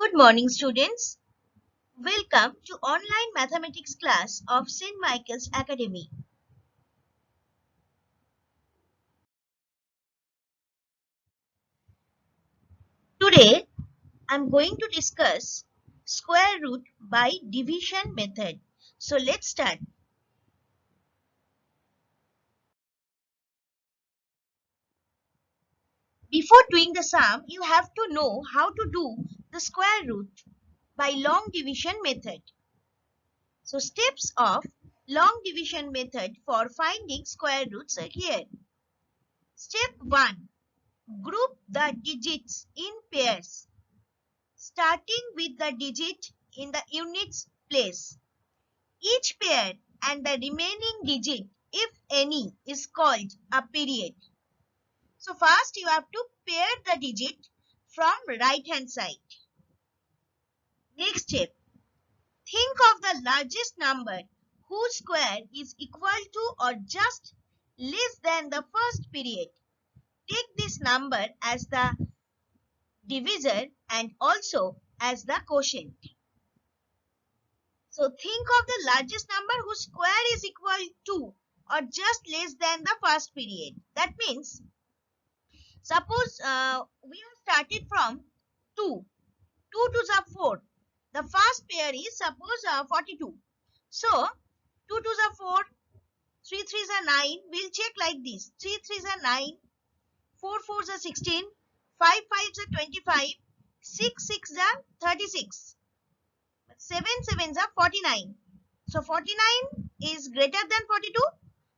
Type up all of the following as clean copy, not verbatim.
Good morning, students. Welcome to online mathematics class of St. Michael's Academy. Today, I'm going to discuss square root by division method. So let's start. Before doing the sum, you have to know how to do the square root by long division method. So steps of long division method for finding square roots are here. Step 1. Group the digits in pairs, starting with the digit in the units place. Each pair and the remaining digit, if any, is called a period. So first you have to pair the digit from right hand side. Next step, think of the largest number whose square is equal to or just less than the first period. Take this number as the divisor and also as the quotient. So think of the largest number whose square is equal to or just less than the first period. That means, suppose we have started from 2. 2 to the 4. The first pair is suppose 42. So 2 to the 4, 3 3s are 9. We'll check like this. 3 3s are 9, 4 4s are 16, 5 5s are 25, 6 6 are 36. 7 7s are 49. So 49 is greater than 42.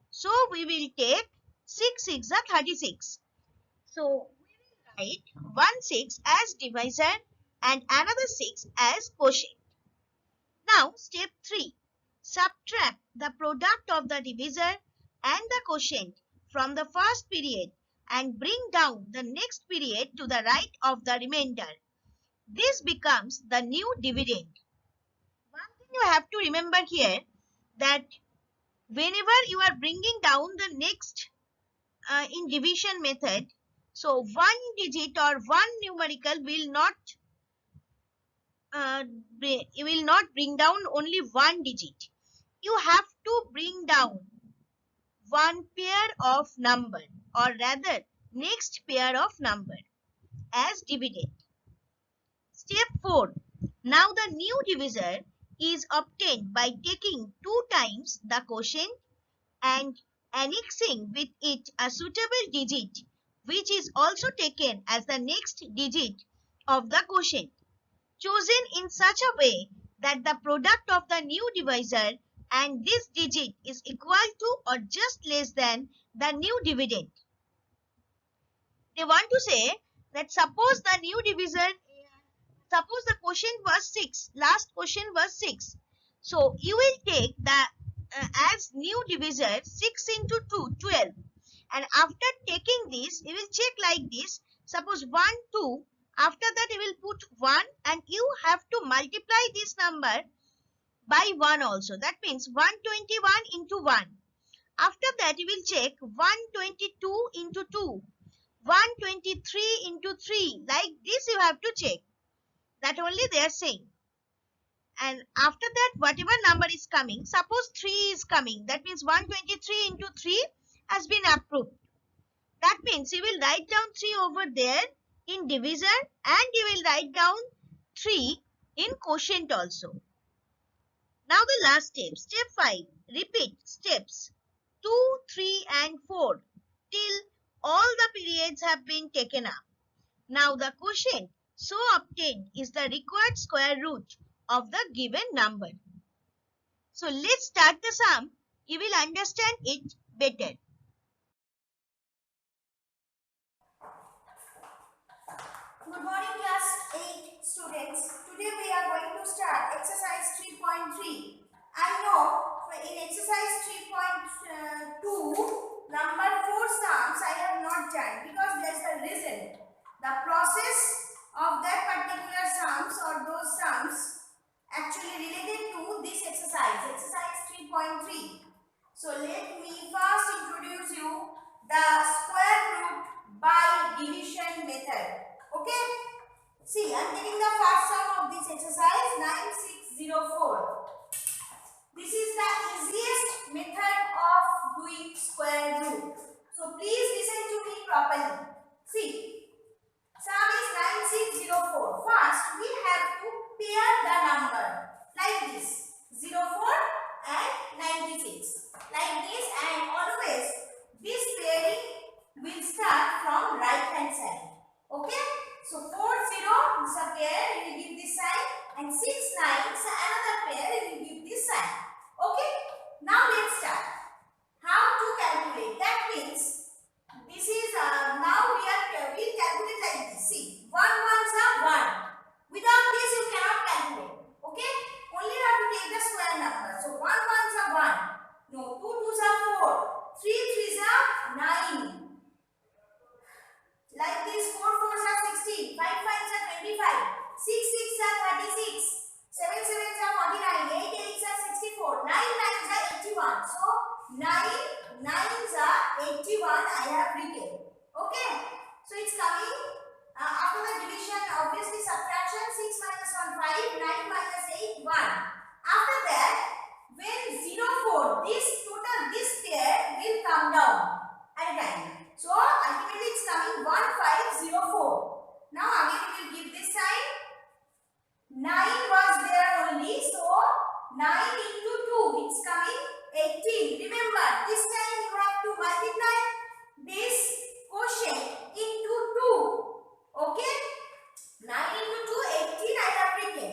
So we will take 6 6 are 36. So we will write 1 6 as divisor and another 6 as quotient. Now step 3. Subtract the product of the divisor and the quotient from the first period and bring down the next period to the right of the remainder. This becomes the new dividend. One thing you have to remember here, that whenever you are bringing down the next in division method, so one digit or one numerical will not bring down only one digit. You have to bring down one pair of number, or rather next pair of number as dividend. Step 4. Now the new divisor is obtained by taking 2 times the quotient and annexing with it a suitable digit, which is also taken as the next digit of the quotient, chosen in such a way that the product of the new divisor and this digit is equal to or just less than the new dividend. They want to say that suppose the new divisor, suppose the quotient was 6, last quotient was 6. So you will take the as new divisor 6 into 2, 12. And after taking this, you will check like this. Suppose 1, 2. After that, you will put 1 and you have to multiply this number by 1 also. That means 121 into 1. After that, you will check 122 into 2. 123 into 3. Like this you have to check. That only they are saying. And after that, whatever number is coming, suppose 3 is coming. That means 123 into 3 has been approved. That means you will write down 3 over there in divisor and you will write down 3 in quotient also. Now the last step, step 5. Repeat steps 2, 3 and 4 till all the periods have been taken up. Now the quotient so obtained is the required square root of the given number. So let's start the sum. You will understand it better. Good morning class 8 students. Today we are going to start exercise 3.3. I know in exercise 3.2 number 4 sums I have not done because there is a reason. The process of that particular sums or those sums actually related to this exercise 3.3. So let me first introduce you the square root by division method. Okay. See, I am taking the first sum of this 04 and 96 like this, and always this pairing will start from right hand side. Okay, so 4 0 is a pair, you will give this sign, and 6 9 is another pair, you will give this sign. Okay, now let's start. How to calculate? That means this is now we calculate like this. See, 1 ones are 1. Without this you cannot calculate. Okay, only you have to take the square number. So 1 ones are 1. No, 2 twos are 4. 3 threes are 9. Like this, 4 fours are 16. 5 fives are 25. 6 sixes are 36. 7 sevens are 49. 8 eights are 64. 9 nines are 81. So 9 nines are 81. I have written. Okay. So it's coming after the division, obviously subtraction. 6 minus 1 5. 9 minus 8 1. After that, when 04, this total this pair will come down at a time. So ultimately it's coming 1504. Now again we will give this sign. 9 was there only, so 9 into 2, it's coming 18. Remember, this time you have to multiply this quotient into 2. Okay? 9 into 2, 18 I have written.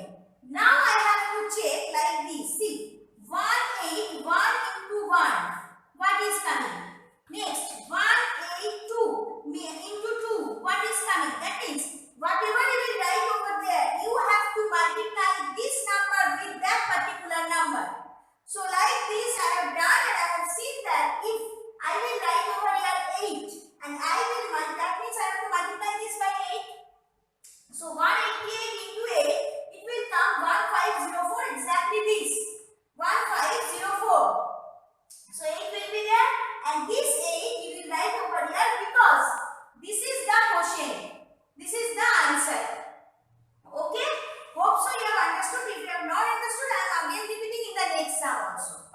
Now I have to check like this. See, 1 8 1 into 1. What is coming? Next, 1 8 2 into 2. What is coming? That means whatever you will write over there, you have to multiply this number with that particular number. So like this I have done, and I have seen that if I will write over here 8 and I will multiply, that means I have to multiply this by 8. So 188 into 8, it will come 1504, exactly this. 1504. So 8 will be there, and this 8 you will write over here because this is the quotient. This is the answer. Okay? Hope so you have understood. If you have not understood, I am again repeating in the next sum also.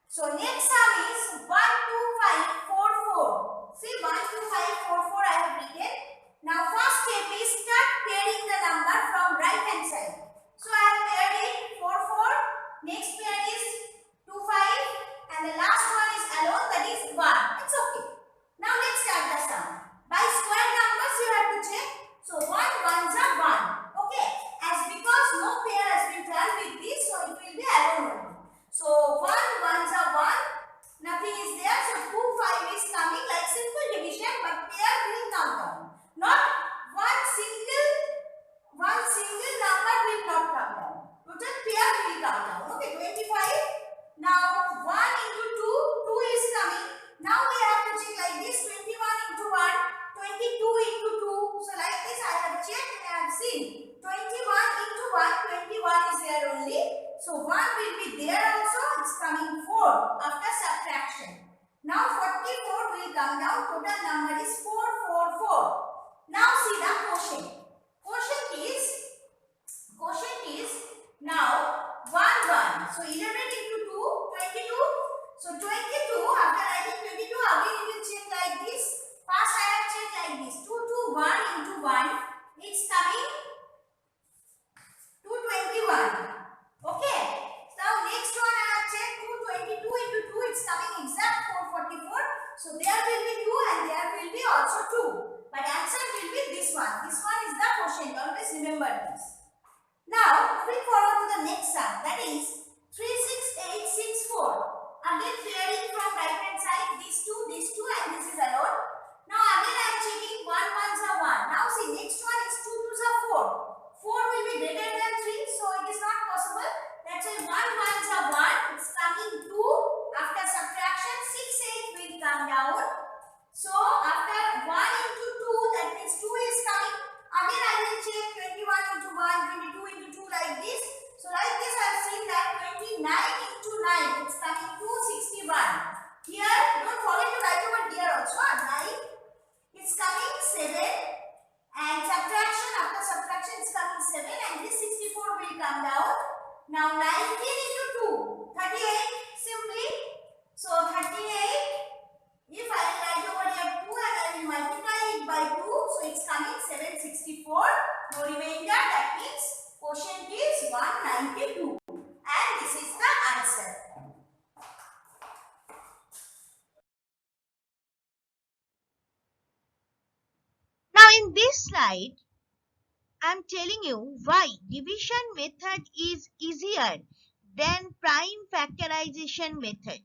So next sum is 1 2 5 4 4. See, 1 2 5 4 4 I have written. Now first step is start pairing the number from right hand side. So I have paired it 4 4. Next pair is 2 5, and the last one is alone, that is 1. It's okay. Now let's start the sum. By square numbers you have to check. So 1 ones are 1. Okay. As because no pair has been done with this, so it will be alone only. So 1 ones are 1. Nothing is there. So 2 5 is coming like simple division, but pair will come down. Not one single number will not come down. Total pair will come down. Okay, 25. Now 1 into 2, 2 is coming. Now we have to check like this, 21 into 1, 22 into 2. So like this I have checked and I have seen. 21 into 1, 21 is there only. So 1 will be there also. It's coming 4 after subtraction. Now 44 will come down. Total number is 444. Now see the quotient. Quotient is now 1 1. So 11 into 2, 22. So 22, after writing 22, again you will check like this. First I have checked like this. 2 2 1 into 1. It's coming 221. Okay. Now next one I have checked 222 into 2. It's coming exact 444. So there will be 2 and there will be also 2. But answer will be this one. This one is the quotient. Always remember this. Now moving forward to the next sum. That is 36864. Again pairing from right hand side. These two and this is alone. Now again I am checking 1 ones are 1. Now see, next one is 2 twos are 4. 4 will be greater than 3, so it is not possible. That's why 1 ones are 1. It's coming 2. After subtraction, 6 8 will come down. So after 1 into 2, that means 2 is coming. Again I will check 21 into 1, 22 into 2 like this. So like this I have seen that 29 into 9, it's coming 261. Here, don't forget to write over here also. 9, it's coming 7. And subtraction, after subtraction it's coming 7, and this 64 will come down. Now 19 into 2, 38 simply. So 38, if I will write over here 2 and I will multiply it by 2, so it's coming 764. No remainder, that means quotient is 192. and this is the answer. Now in this slide, I'm telling you why division method is easier than prime factorization method.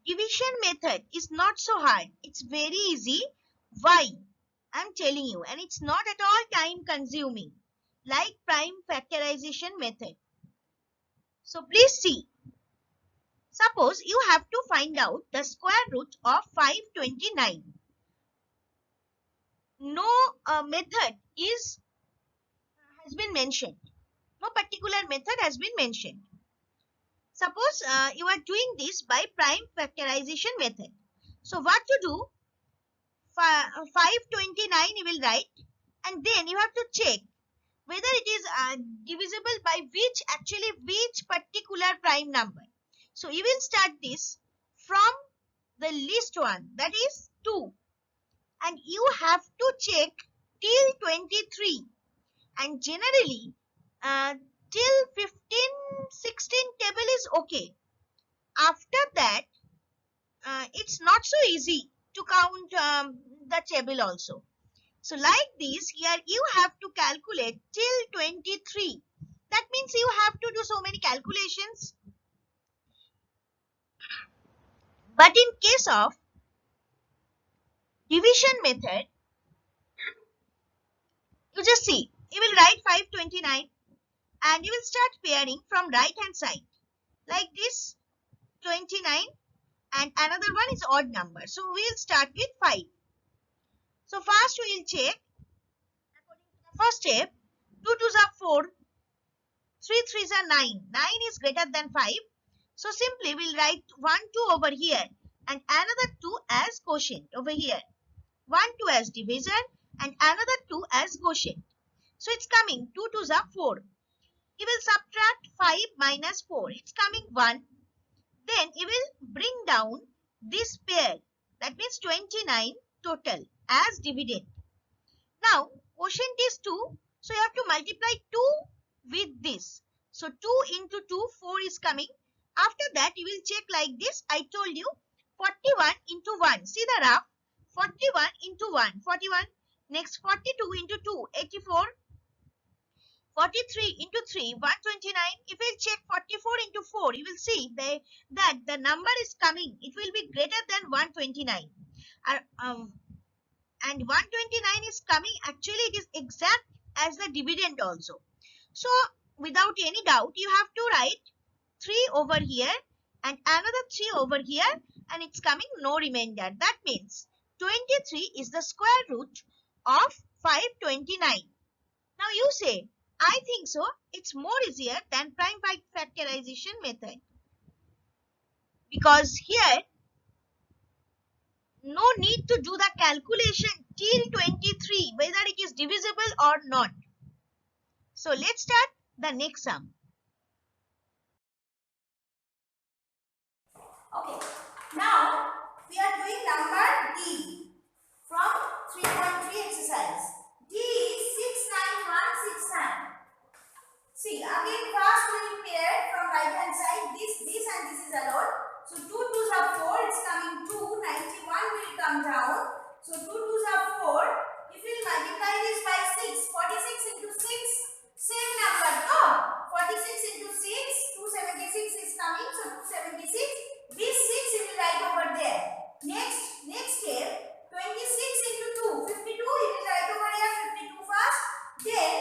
Division method is not so hard. It's very easy. Why? I'm telling you. And it's not at all time consuming like prime factorization method. So please see. Suppose you have to find out the square root of 529. No method has been mentioned. No particular method has been mentioned. Suppose you are doing this by prime factorization method. So what to do? 529 you will write, and then you have to check whether it is divisible by which particular prime number. So you will start this from the least one, that is 2, and you have to check till 23, and generally till 15 16 table is okay. After that it's not so easy to count the table also. So like this, here you have to calculate till 23. That means you have to do so many calculations. But in case of division method, you just see, you will write 529 and you will start pairing from right hand side. Like this, 29, and another one is odd number. So we will start with 5. So first we will check. First step, 2 2s are 4, 3 3s are 9. 9 is greater than 5. So simply we'll write 1 2 over here and another 2 as quotient over here. 1 2 as divisor and another 2 as quotient. So it's coming 2 2s are 4. You will subtract 5 minus 4. It's coming 1. Then you will bring down this pair. That means 29 total as dividend. Now quotient is 2. So you have to multiply 2 with this. So 2 into 2, 4 is coming. After that, you will check like this. I told you 41 into 1. See the graph? 41 into 1. 41. Next 42 into 2. 84. 43 into 3. 129. If you check 44 into 4, you will see that the number is coming. It will be greater than 129. And 129 is coming. Actually, it is exact as the dividend also. So without any doubt, you have to write 3 over here and another 3 over here, and it's coming no remainder. That means 23 is the square root of 529. Now you say, I think so. It's more easier than prime factorization method. Because here, no need to do the calculation till 23, whether it is divisible or not. So let's start the next sum. Okay, now we are doing number D from 3.3 exercise. D is 69169. See, again first we will pair from right hand side. This and this is allowed. So 2 2s are 4, it's coming 2. 91 will come down. So 2 2s are 4. If we multiply this by 6, 46 into 6, same number. Oh, 46 into 6, 276 is coming. So 276. This 6 you will write over there. Next step, 26 into 2, 52. You will write over here 52 first. Then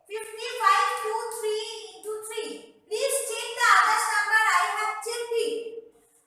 55 to 3 into 3. Please check the others number. I have checked it.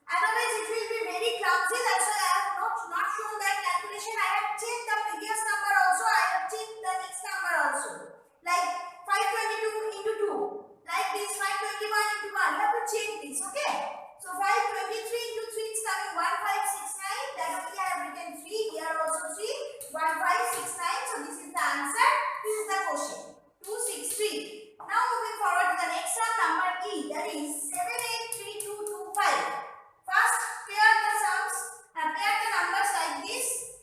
Otherwise, it will be very clumsy. That's why I have not shown that calculation. I have checked the previous number also. I have checked the next number also. Like 522 into 2. Like this 521 into 1. You have to check this. Okay. So 523 into 3 is coming 1569. That only I have written 3. Here also 3. 1569. So this is the answer. This is the question. 263. Now moving forward to the next one, number E, that is 783225. First pair the sums, pair the numbers like this.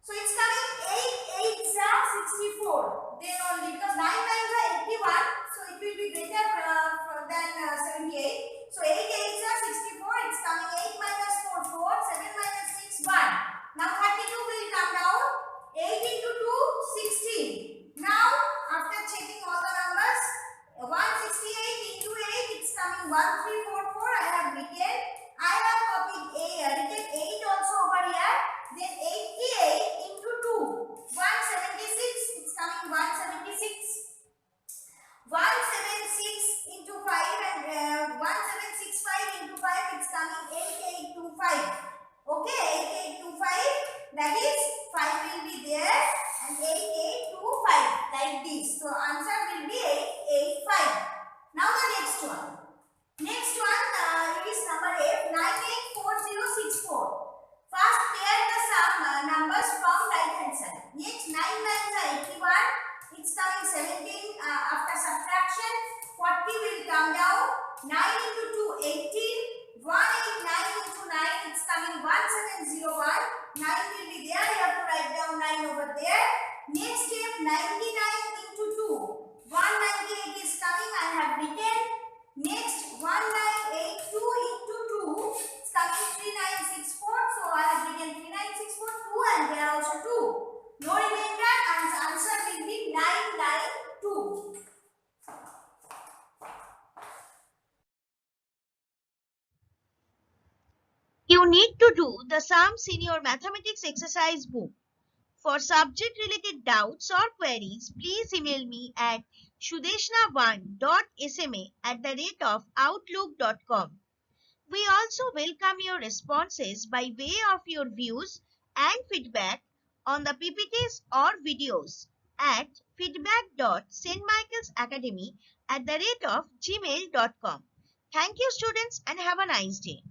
So it's coming 8 8s are 64. Then only because 9 9s are 81, so it will be greater than 176. 176 into 5 and 1765 into 5, it's coming 8825. Okay, 8825, that is 5 will be there and 8825 like this. So answer will be 885. Now the next one. Next one is number 8, 984064. First pair the sum numbers from right hand side. Next 9 9s are 81. It's coming 17 after subtraction. 40 will come down. 9 into 2 18. 189 into 9, it's coming 1701. 9 will be there. You have to write down 9 over there. Next step 99 into 2. 198 is coming. I have written. Next 1982 into 2. It's coming 3964. So I have written 3964 2 and there also 2. No remainder and the answer will be 992. You need to do the sums in your mathematics exercise book. For subject-related doubts or queries, please email me at shudeshna1.sma@outlook.com. We also welcome your responses by way of your views and feedback on the PPTs or videos at feedback.stmichaelsacademy@gmail.com. Thank you, students, and have a nice day.